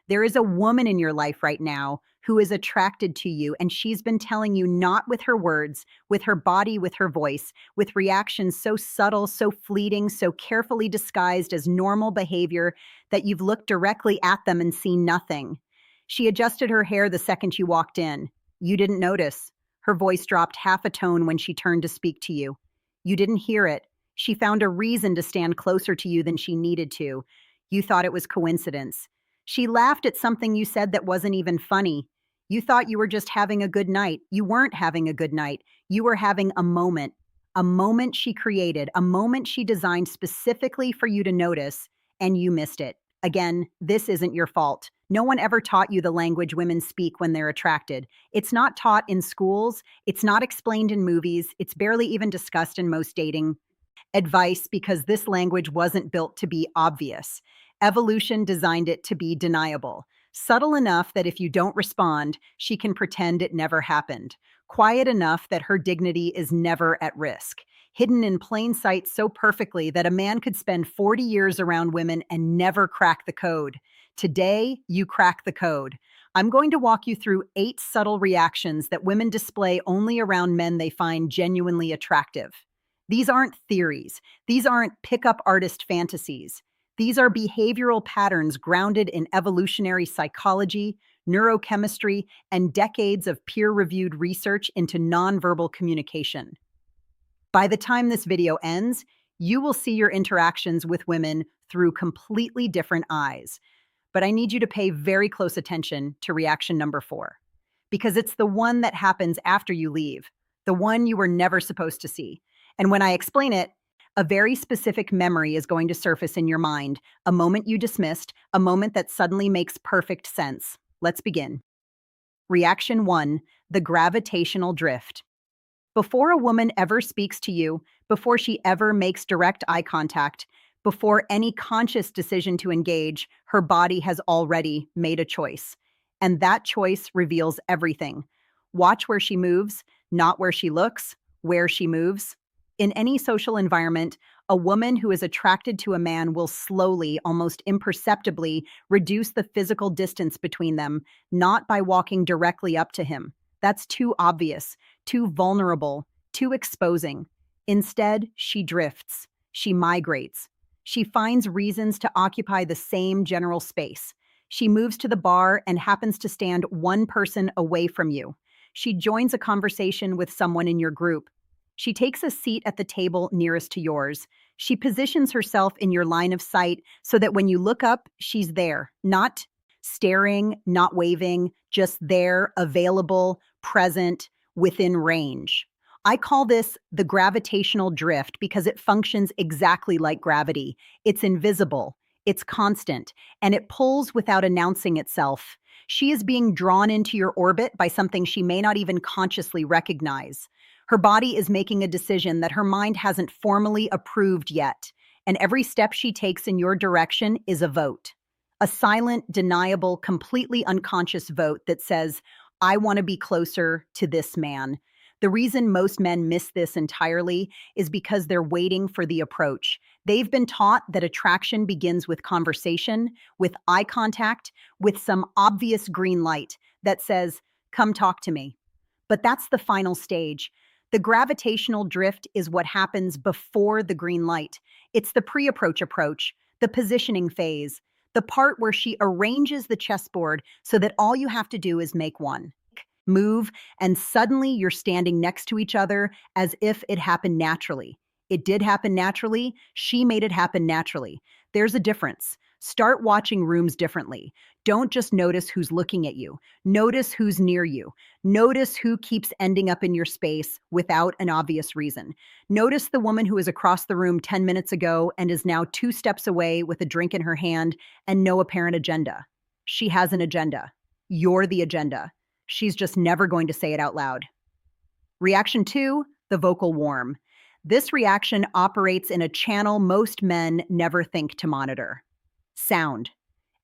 There is a woman in your life right now who is attracted to you, and she's been telling you not with her words, with her body, with her voice, with reactions so subtle, so fleeting, so carefully disguised as normal behavior that you've looked directly at them and seen nothing. She adjusted her hair the second you walked in. You didn't notice. Her voice dropped half a tone when she turned to speak to you. You didn't hear it. She found a reason to stand closer to you than she needed to. You thought it was coincidence. She laughed at something you said that wasn't even funny. You thought you were just having a good night. You weren't having a good night. You were having a moment she created, a moment she designed specifically for you to notice, and you missed it. Again, this isn't your fault. No one ever taught you the language women speak when they're attracted. It's not taught in schools. It's not explained in movies. It's barely even discussed in most dating advice because this language wasn't built to be obvious. Evolution designed it to be deniable. Subtle enough that if you don't respond, she can pretend it never happened. Quiet enough that her dignity is never at risk. Hidden in plain sight so perfectly that a man could spend 40 years around women and never crack the code. Today, you crack the code. I'm going to walk you through 8 subtle reactions that women display only around men they find genuinely attractive. These aren't theories. These aren't pickup artist fantasies. These are behavioral patterns grounded in evolutionary psychology, neurochemistry, and decades of peer-reviewed research into nonverbal communication. By the time this video ends, you will see your interactions with women through completely different eyes. But I need you to pay very close attention to reaction number 4, because it's the one that happens after you leave, the one you were never supposed to see. And when I explain it, a very specific memory is going to surface in your mind, a moment you dismissed, a moment that suddenly makes perfect sense. Let's begin. Reaction 1, the gravitational drift. Before a woman ever speaks to you, before she ever makes direct eye contact, before any conscious decision to engage, her body has already made a choice. And that choice reveals everything. Watch where she moves, not where she looks, where she moves. In any social environment, a woman who is attracted to a man will slowly, almost imperceptibly, reduce the physical distance between them, not by walking directly up to him. That's too obvious, too vulnerable, too exposing. Instead, she drifts. She migrates. She finds reasons to occupy the same general space. She moves to the bar and happens to stand one person away from you. She joins a conversation with someone in your group. She takes a seat at the table nearest to yours. She positions herself in your line of sight so that when you look up, she's there, not staring, not waving, just there, available, present, within range. I call this the gravitational drift because it functions exactly like gravity. It's invisible, it's constant, and it pulls without announcing itself. She is being drawn into your orbit by something she may not even consciously recognize. Her body is making a decision that her mind hasn't formally approved yet, and every step she takes in your direction is a vote. A silent, deniable, completely unconscious vote that says, I want to be closer to this man. The reason most men miss this entirely is because they're waiting for the approach. They've been taught that attraction begins with conversation, with eye contact, with some obvious green light that says, come talk to me. But that's the final stage. The gravitational drift is what happens before the green light. It's the pre-approach approach, the positioning phase, the part where she arranges the chessboard so that all you have to do is make one move, and suddenly you're standing next to each other as if it happened naturally. It did happen naturally. She made it happen naturally. There's a difference. Start watching rooms differently. Don't just notice who's looking at you. Notice who's near you. Notice who keeps ending up in your space without an obvious reason. Notice the woman who was across the room 10 minutes ago and is now 2 steps away with a drink in her hand and no apparent agenda. She has an agenda. You're the agenda. She's just never going to say it out loud. Reaction 2, the vocal warm. This reaction operates in a channel most men never think to monitor. Sound.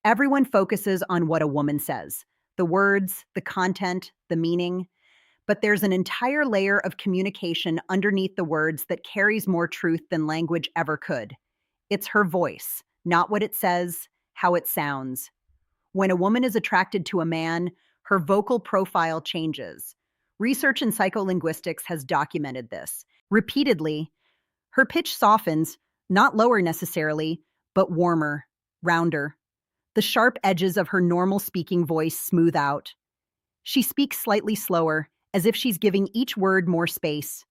Everyone focuses on what a woman says, the words, the content, the meaning. But there's an entire layer of communication underneath the words that carries more truth than language ever could. It's her voice, not what it says, how it sounds. When a woman is attracted to a man, her vocal profile changes. Research in psycholinguistics has documented this. Repeatedly, her pitch softens, not lower necessarily, but warmer, rounder. The sharp edges of her normal speaking voice smooth out. She speaks slightly slower, as if she's giving each word more space.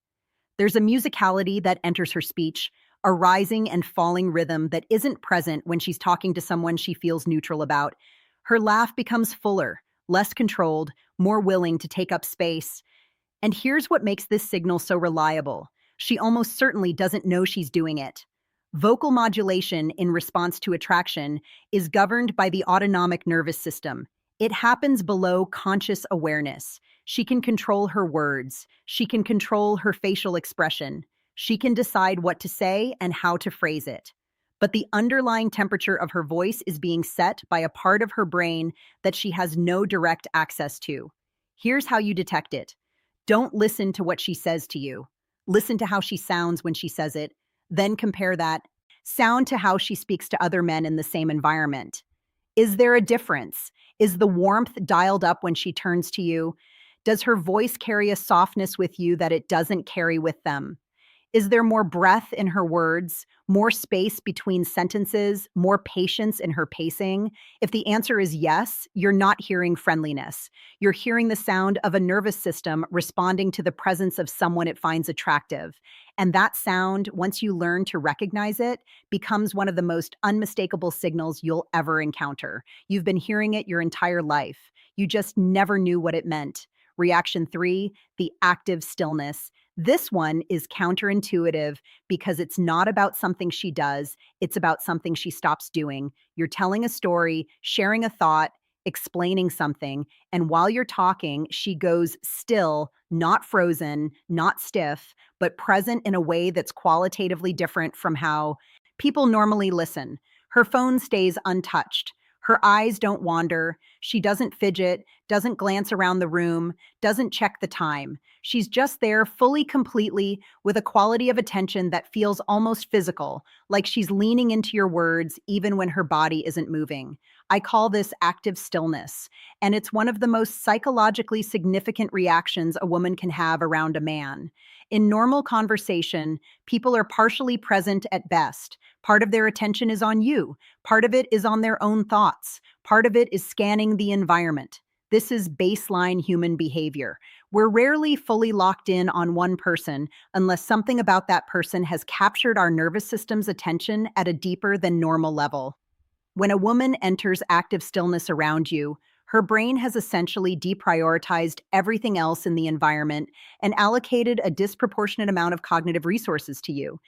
There's a musicality that enters her speech, a rising and falling rhythm that isn't present when she's talking to someone she feels neutral about. Her laugh becomes fuller, less controlled, more willing to take up space. And here's what makes this signal so reliable. She almost certainly doesn't know she's doing it. Vocal modulation in response to attraction is governed by the autonomic nervous system. It happens below conscious awareness. She can control her words. She can control her facial expression. She can decide what to say and how to phrase it. But the underlying temperature of her voice is being set by a part of her brain that she has no direct access to. Here's how you detect it. Don't listen to what she says to you. Listen to how she sounds when she says it. Then compare that sound to how she speaks to other men in the same environment. Is there a difference? Is the warmth dialed up when she turns to you? Does her voice carry a softness with you that it doesn't carry with them? Is there more breath in her words, more space between sentences, more patience in her pacing? If the answer is yes, you're not hearing friendliness. You're hearing the sound of a nervous system responding to the presence of someone it finds attractive. And that sound, once you learn to recognize it, becomes one of the most unmistakable signals you'll ever encounter. You've been hearing it your entire life. You just never knew what it meant. Reaction 3, the active stillness. This one is counterintuitive because it's not about something she does, it's about something she stops doing. You're telling a story, sharing a thought, explaining something, and while you're talking, she goes still, not frozen, not stiff, but present in a way that's qualitatively different from how people normally listen. Her phone stays untouched. Her eyes don't wander. She doesn't fidget, doesn't glance around the room, doesn't check the time. She's just there fully, completely, with a quality of attention that feels almost physical, like she's leaning into your words even when her body isn't moving. I call this active stillness, and it's one of the most psychologically significant reactions a woman can have around a man. In normal conversation, people are partially present at best. Part of their attention is on you. Part of it is on their own thoughts. Part of it is scanning the environment. This is baseline human behavior. We're rarely fully locked in on one person unless something about that person has captured our nervous system's attention at a deeper than normal level. When a woman enters active stillness around you, her brain has essentially deprioritized everything else in the environment and allocated a disproportionate amount of cognitive resources to you.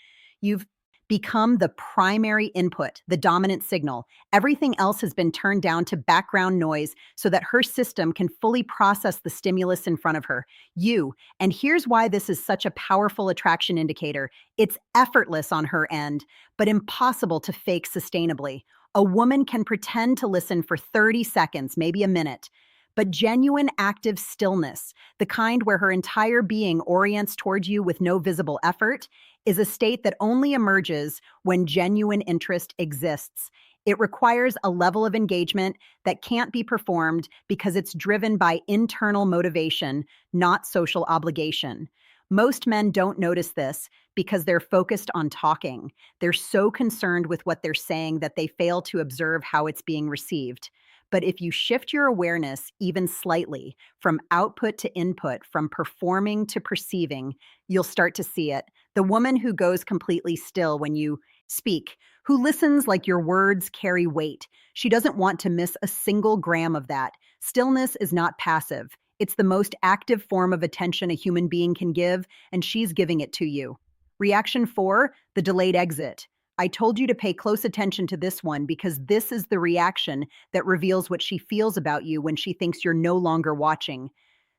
You've become the primary input, the dominant signal. Everything else has been turned down to background noise so that her system can fully process the stimulus in front of her. You. And here's why this is such a powerful attraction indicator. It's effortless on her end, but impossible to fake sustainably. A woman can pretend to listen for 30 seconds, maybe a minute, but genuine active stillness, the kind where her entire being orients toward you with no visible effort, is a state that only emerges when genuine interest exists. It requires a level of engagement that can't be performed because it's driven by internal motivation, not social obligation. Most men don't notice this because they're focused on talking. They're so concerned with what they're saying that they fail to observe how it's being received. But if you shift your awareness even slightly from output to input, from performing to perceiving, you'll start to see it. The woman who goes completely still when you speak, who listens like your words carry weight. She doesn't want to miss a single gram of that. Stillness is not passive. It's the most active form of attention a human being can give, and she's giving it to you. Reaction 4, the delayed exit. I told you to pay close attention to this one because this is the reaction that reveals what she feels about you when she thinks you're no longer watching.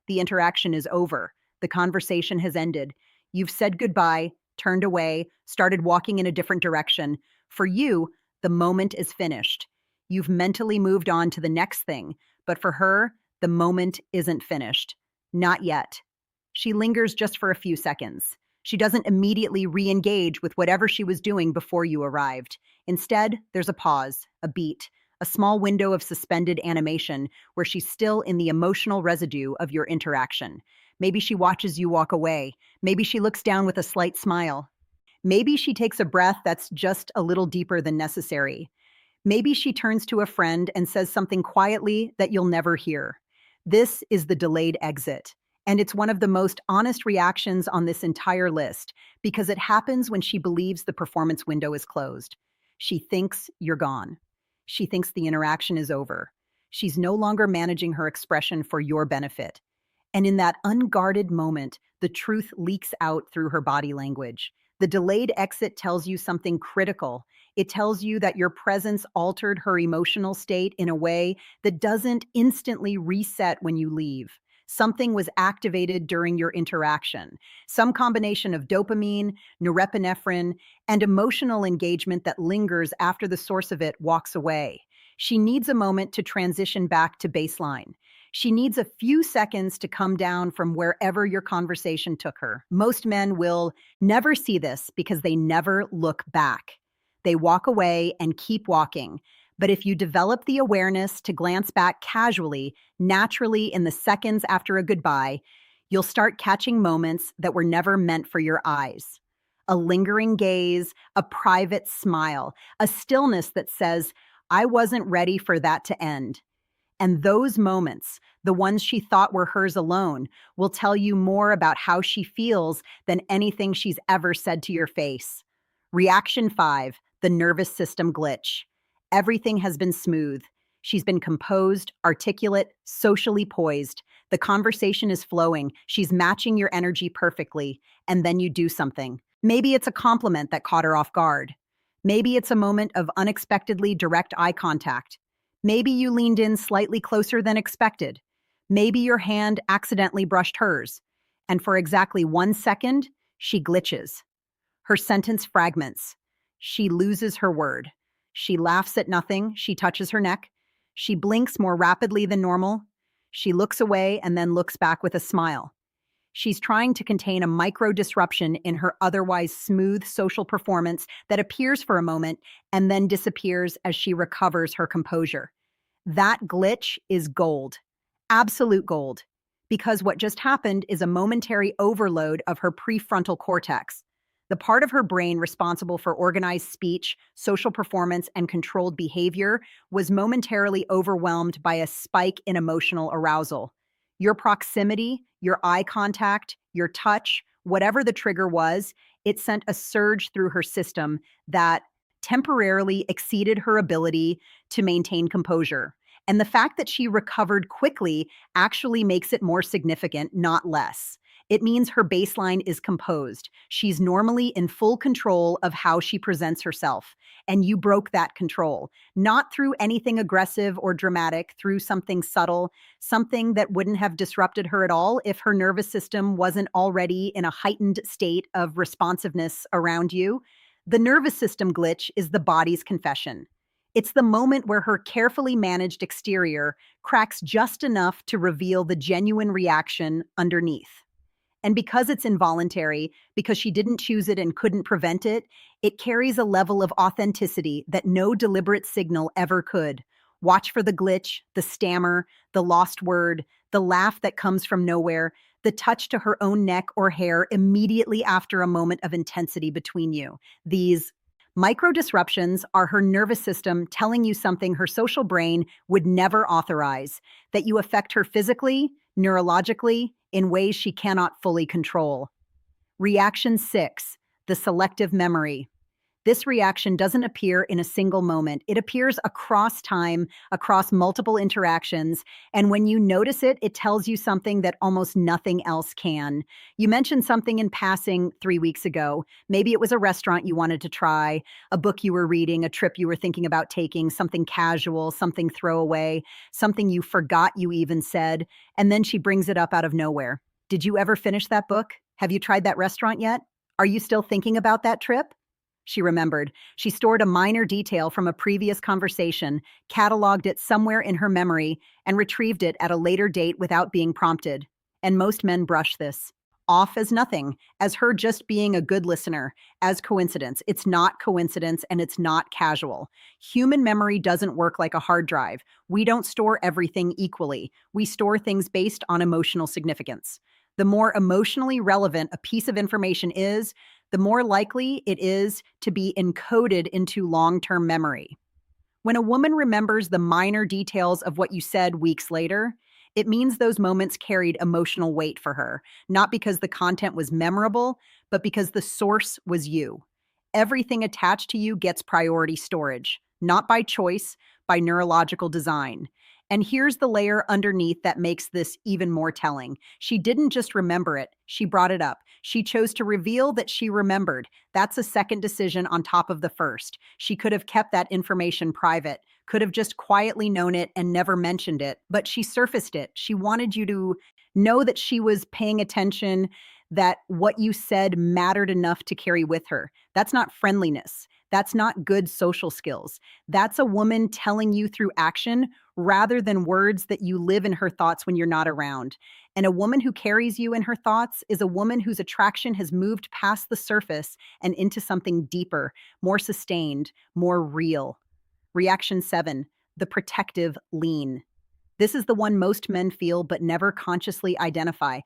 The interaction is over. The conversation has ended. You've said goodbye, turned away, started walking in a different direction. For you, the moment is finished. You've mentally moved on to the next thing, but for her, the moment isn't finished. Not yet. She lingers just for a few seconds. She doesn't immediately re-engage with whatever she was doing before you arrived. Instead, there's a pause, a beat, a small window of suspended animation where she's still in the emotional residue of your interaction. Maybe she watches you walk away. Maybe she looks down with a slight smile. Maybe she takes a breath that's just a little deeper than necessary. Maybe she turns to a friend and says something quietly that you'll never hear. This is the delayed exit. And it's one of the most honest reactions on this entire list because it happens when she believes the performance window is closed. She thinks you're gone. She thinks the interaction is over. She's no longer managing her expression for your benefit. And in that unguarded moment, the truth leaks out through her body language. The delayed exit tells you something critical. It tells you that your presence altered her emotional state in a way that doesn't instantly reset when you leave. Something was activated during your interaction. Some combination of dopamine, norepinephrine, and emotional engagement that lingers after the source of it walks away. She needs a moment to transition back to baseline. She needs a few seconds to come down from wherever your conversation took her. Most men will never see this because they never look back. They walk away and keep walking. But if you develop the awareness to glance back casually, naturally in the seconds after a goodbye, you'll start catching moments that were never meant for your eyes. A lingering gaze, a private smile, a stillness that says, "I wasn't ready for that to end." And those moments, the ones she thought were hers alone, will tell you more about how she feels than anything she's ever said to your face. Reaction 5, the nervous system glitch. Everything has been smooth. She's been composed, articulate, socially poised. The conversation is flowing. She's matching your energy perfectly. And then you do something. Maybe it's a compliment that caught her off guard. Maybe it's a moment of unexpectedly direct eye contact. Maybe you leaned in slightly closer than expected. Maybe your hand accidentally brushed hers. And for exactly 1 second, she glitches. Her sentence fragments. She loses her word. She laughs at nothing. She touches her neck. She blinks more rapidly than normal. She looks away and then looks back with a smile. She's trying to contain a micro disruption in her otherwise smooth social performance that appears for a moment and then disappears as she recovers her composure. That glitch is gold, absolute gold, because what just happened is a momentary overload of her prefrontal cortex, the part of her brain responsible for organized speech, social performance, and controlled behavior was momentarily overwhelmed by a spike in emotional arousal. Your proximity, your eye contact, your touch, whatever the trigger was, it sent a surge through her system that temporarily exceeded her ability to maintain composure. And the fact that she recovered quickly actually makes it more significant, not less. It means her baseline is composed. She's normally in full control of how she presents herself. And you broke that control, not through anything aggressive or dramatic, through something subtle, something that wouldn't have disrupted her at all if her nervous system wasn't already in a heightened state of responsiveness around you. The nervous system glitch is the body's confession. It's the moment where her carefully managed exterior cracks just enough to reveal the genuine reaction underneath. And because it's involuntary, because she didn't choose it and couldn't prevent it, it carries a level of authenticity that no deliberate signal ever could. Watch for the glitch, the stammer, the lost word, the laugh that comes from nowhere, the touch to her own neck or hair immediately after a moment of intensity between you. These micro disruptions are her nervous system telling you something her social brain would never authorize, that you affect her physically, neurologically, in ways she cannot fully control. Reaction 6, the selective memory. This reaction doesn't appear in a single moment. It appears across time, across multiple interactions, and when you notice it, it tells you something that almost nothing else can. You mentioned something in passing 3 weeks ago. Maybe it was a restaurant you wanted to try, a book you were reading, a trip you were thinking about taking, something casual, something throwaway, something you forgot you even said, and then she brings it up out of nowhere. Did you ever finish that book? Have you tried that restaurant yet? Are you still thinking about that trip? She remembered. She stored a minor detail from a previous conversation, cataloged it somewhere in her memory, and retrieved it at a later date without being prompted. And most men brush this off as nothing, as her just being a good listener, as coincidence. It's not coincidence and it's not casual. Human memory doesn't work like a hard drive. We don't store everything equally. We store things based on emotional significance. The more emotionally relevant a piece of information is, the more likely it is to be encoded into long-term memory. When a woman remembers the minor details of what you said weeks later, it means those moments carried emotional weight for her, not because the content was memorable, but because the source was you. Everything attached to you gets priority storage, not by choice, by neurological design. And here's the layer underneath that makes this even more telling. She didn't just remember it, she brought it up. She chose to reveal that she remembered. That's a second decision on top of the first. She could have kept that information private, could have just quietly known it and never mentioned it, but she surfaced it. She wanted you to know that she was paying attention, that what you said mattered enough to carry with her. That's not friendliness. That's not good social skills. That's a woman telling you through action rather than words that you live in her thoughts when you're not around. And a woman who carries you in her thoughts is a woman whose attraction has moved past the surface and into something deeper, more sustained, more real. Reaction 7, the protective lean. This is the one most men feel but never consciously identify.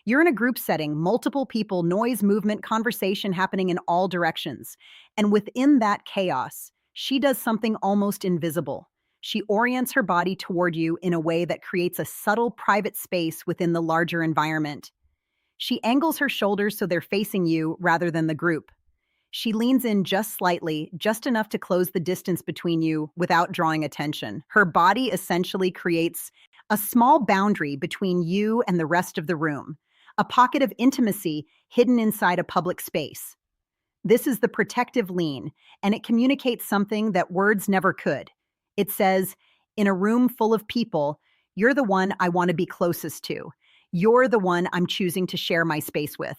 You're in a group setting, multiple people, noise, movement, conversation happening in all directions. And within that chaos, she does something almost invisible. She orients her body toward you in a way that creates a subtle private space within the larger environment. She angles her shoulders so they're facing you rather than the group. She leans in just slightly, just enough to close the distance between you without drawing attention. Her body essentially creates a small boundary between you and the rest of the room, a pocket of intimacy hidden inside a public space. This is the protective lean, and it communicates something that words never could. It says, in a room full of people, you're the one I want to be closest to. You're the one I'm choosing to share my space with.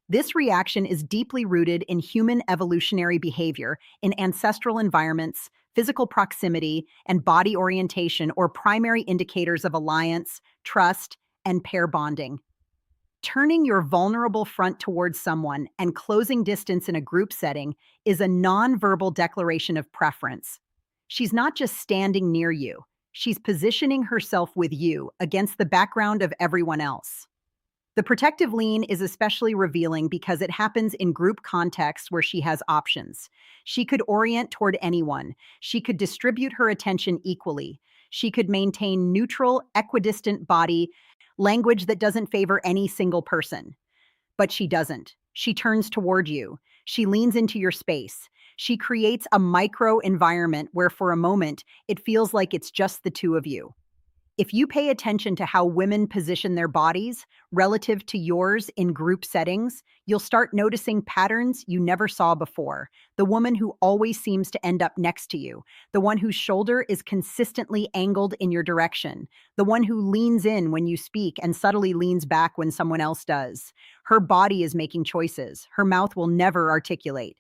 This reaction is deeply rooted in human evolutionary behavior, in ancestral environments, physical proximity, and body orientation, or primary indicators of alliance, trust, and pair bonding. Turning your vulnerable front towards someone and closing distance in a group setting is a nonverbal declaration of preference. She's not just standing near you, she's positioning herself with you against the background of everyone else. The protective lean is especially revealing because it happens in group contexts where she has options. She could orient toward anyone. She could distribute her attention equally. She could maintain neutral, equidistant body language that doesn't favor any single person. But she doesn't. She turns toward you. She leans into your space. She creates a micro environment where for a moment it feels like it's just the two of you. If you pay attention to how women position their bodies relative to yours in group settings, you'll start noticing patterns you never saw before. The woman who always seems to end up next to you, the one whose shoulder is consistently angled in your direction, the one who leans in when you speak and subtly leans back when someone else does. Her body is making choices. Her mouth will never articulate.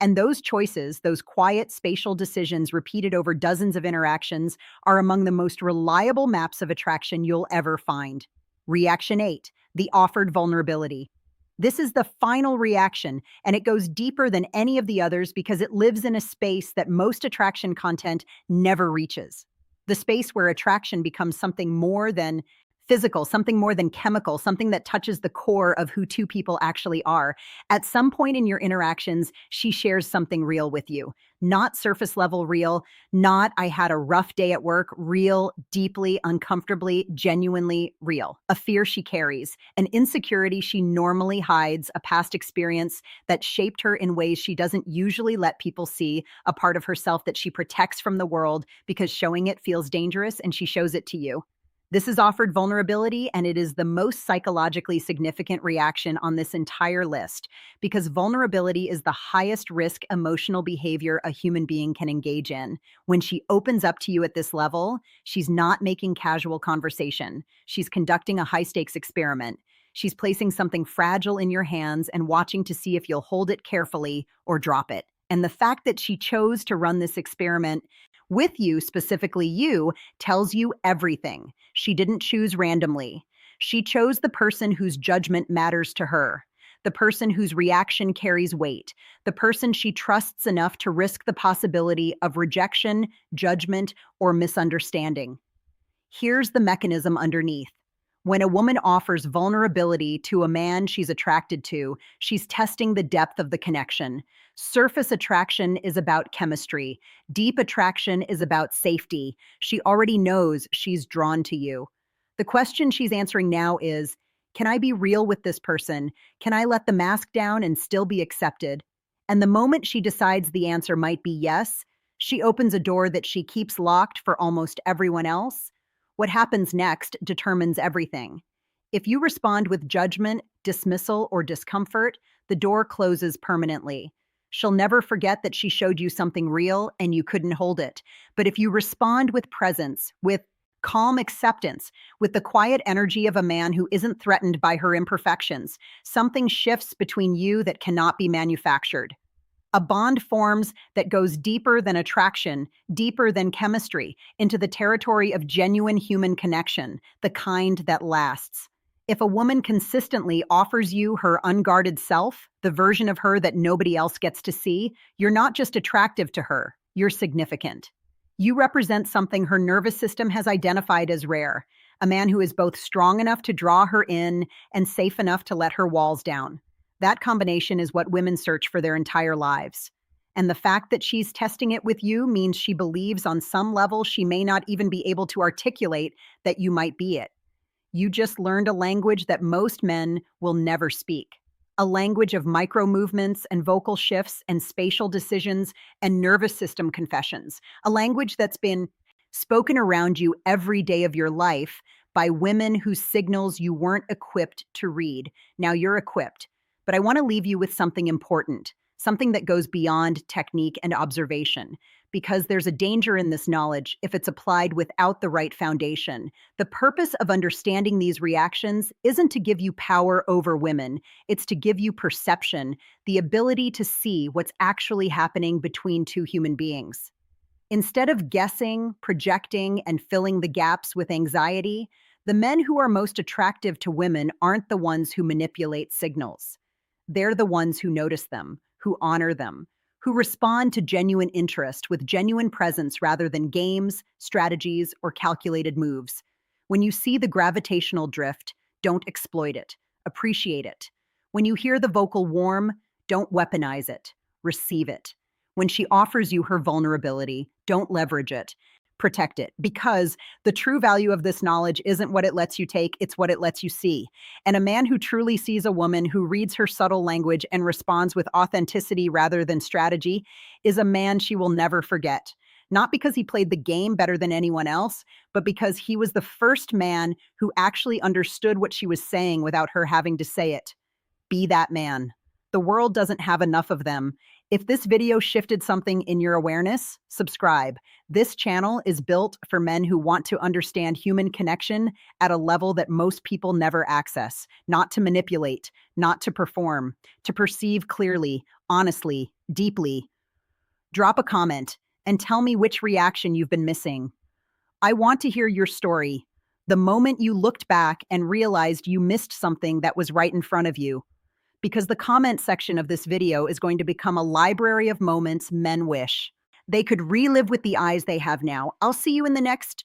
And those choices, those quiet spatial decisions repeated over dozens of interactions, are among the most reliable maps of attraction you'll ever find. Reaction 8, the offered vulnerability. This is the final reaction, and it goes deeper than any of the others because it lives in a space that most attraction content never reaches. The space where attraction becomes something more than physical, something more than chemical, something that touches the core of who two people actually are. At some point in your interactions, she shares something real with you. Not surface level real, not I had a rough day at work, real, deeply, uncomfortably, genuinely real. A fear she carries, an insecurity she normally hides, a past experience that shaped her in ways she doesn't usually let people see, a part of herself that she protects from the world because showing it feels dangerous and she shows it to you. This is offered vulnerability, and it is the most psychologically significant reaction on this entire list because vulnerability is the highest risk emotional behavior a human being can engage in. When she opens up to you at this level, she's not making casual conversation. She's conducting a high-stakes experiment. She's placing something fragile in your hands and watching to see if you'll hold it carefully or drop it. And the fact that she chose to run this experiment with you, specifically you, tells you everything. She didn't choose randomly. She chose the person whose judgment matters to her, the person whose reaction carries weight, the person she trusts enough to risk the possibility of rejection, judgment, or misunderstanding. Here's the mechanism underneath. When a woman offers vulnerability to a man she's attracted to, she's testing the depth of the connection. Surface attraction is about chemistry. Deep attraction is about safety. She already knows she's drawn to you. The question she's answering now is, can I be real with this person? Can I let the mask down and still be accepted? And the moment she decides the answer might be yes, she opens a door that she keeps locked for almost everyone else. What happens next determines everything. If you respond with judgment, dismissal, or discomfort, the door closes permanently. She'll never forget that she showed you something real and you couldn't hold it. But if you respond with presence, with calm acceptance, with the quiet energy of a man who isn't threatened by her imperfections, something shifts between you that cannot be manufactured. A bond forms that goes deeper than attraction, deeper than chemistry, into the territory of genuine human connection, the kind that lasts. If a woman consistently offers you her unguarded self, the version of her that nobody else gets to see, you're not just attractive to her, you're significant. You represent something her nervous system has identified as rare, a man who is both strong enough to draw her in and safe enough to let her walls down. That combination is what women search for their entire lives. And the fact that she's testing it with you means she believes on some level she may not even be able to articulate that you might be it. You just learned a language that most men will never speak. A language of micro movements and vocal shifts and spatial decisions and nervous system confessions. A language that's been spoken around you every day of your life by women whose signals you weren't equipped to read. Now you're equipped. But I want to leave you with something important, something that goes beyond technique and observation, because there's a danger in this knowledge if it's applied without the right foundation. The purpose of understanding these reactions isn't to give you power over women, it's to give you perception, the ability to see what's actually happening between two human beings. Instead of guessing, projecting, and filling the gaps with anxiety, the men who are most attractive to women aren't the ones who manipulate signals. They're the ones who notice them, who honor them, who respond to genuine interest with genuine presence rather than games, strategies, or calculated moves. When you see the gravitational drift, don't exploit it. Appreciate it. When you hear the vocal warm, don't weaponize it. Receive it. When she offers you her vulnerability, don't leverage it. Protect it, because the true value of this knowledge isn't what it lets you take, it's what it lets you see. And a man who truly sees a woman, who reads her subtle language and responds with authenticity rather than strategy, is a man she will never forget. Not because he played the game better than anyone else, but because he was the first man who actually understood what she was saying without her having to say it. Be that man. The world doesn't have enough of them. If this video shifted something in your awareness, subscribe. This channel is built for men who want to understand human connection at a level that most people never access, not to manipulate, not to perform, to perceive clearly, honestly, deeply. Drop a comment and tell me which reaction you've been missing. I want to hear your story, the moment you looked back and realized you missed something that was right in front of you. Because the comment section of this video is going to become a library of moments men wish they could relive with the eyes they have now. I'll see you in the next